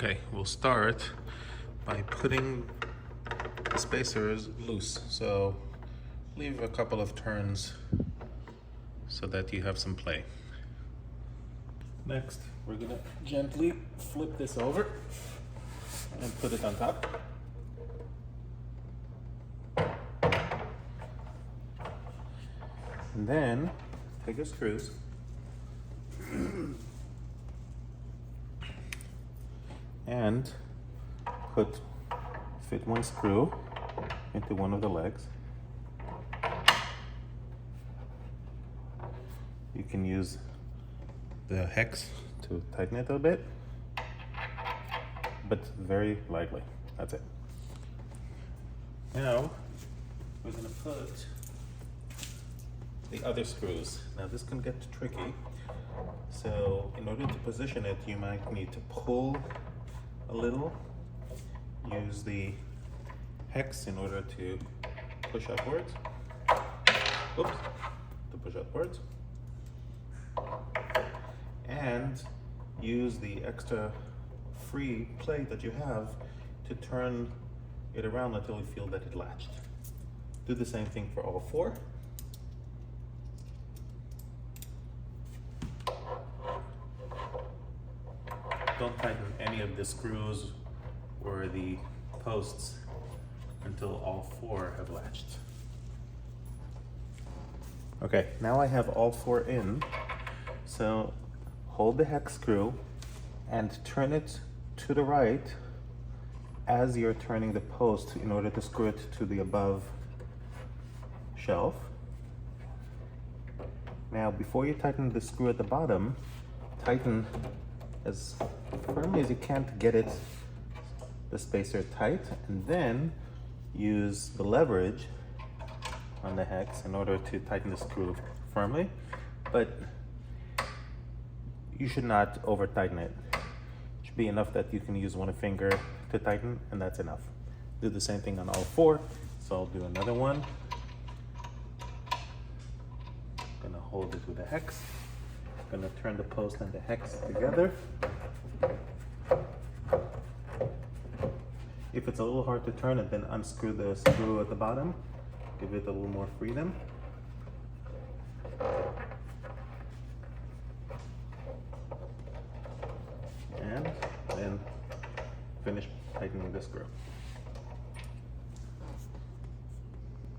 Okay, we'll start by putting the spacers loose. So leave a couple of turns so that you have some play. Next, we're gonna gently flip this over and put it on top. And then take your screws and fit one screw into one of the legs. You can use the hex to tighten it a bit, but very lightly. That's it. Now we're gonna put the other screws. Now this can get tricky. So in order to position it, you might need to pull a little. Use the hex in order to push upwards. Oops, to push upwards. And use the extra free plate that you have to turn it around until you feel that it latched. Do the same thing for all four. Don't tighten any of the screws or the posts until all four have latched. Okay, now I have all four in. So hold the hex screw and turn it to the right as you're turning the post in order to screw it to the above shelf. Now, before you tighten the screw at the bottom, tighten as firmly as you can to get the spacer tight, and then use the leverage on the hex in order to tighten the screw firmly, but you should not over tighten it. It should be enough that you can use one finger to tighten, and that's enough. Do the same thing on all four. So I'll do another one. Gonna hold it with a hex. Gonna turn the post and the hex together. If it's a little hard to turn it, then unscrew the screw at the bottom. Give it a little more freedom. And then finish tightening the screw.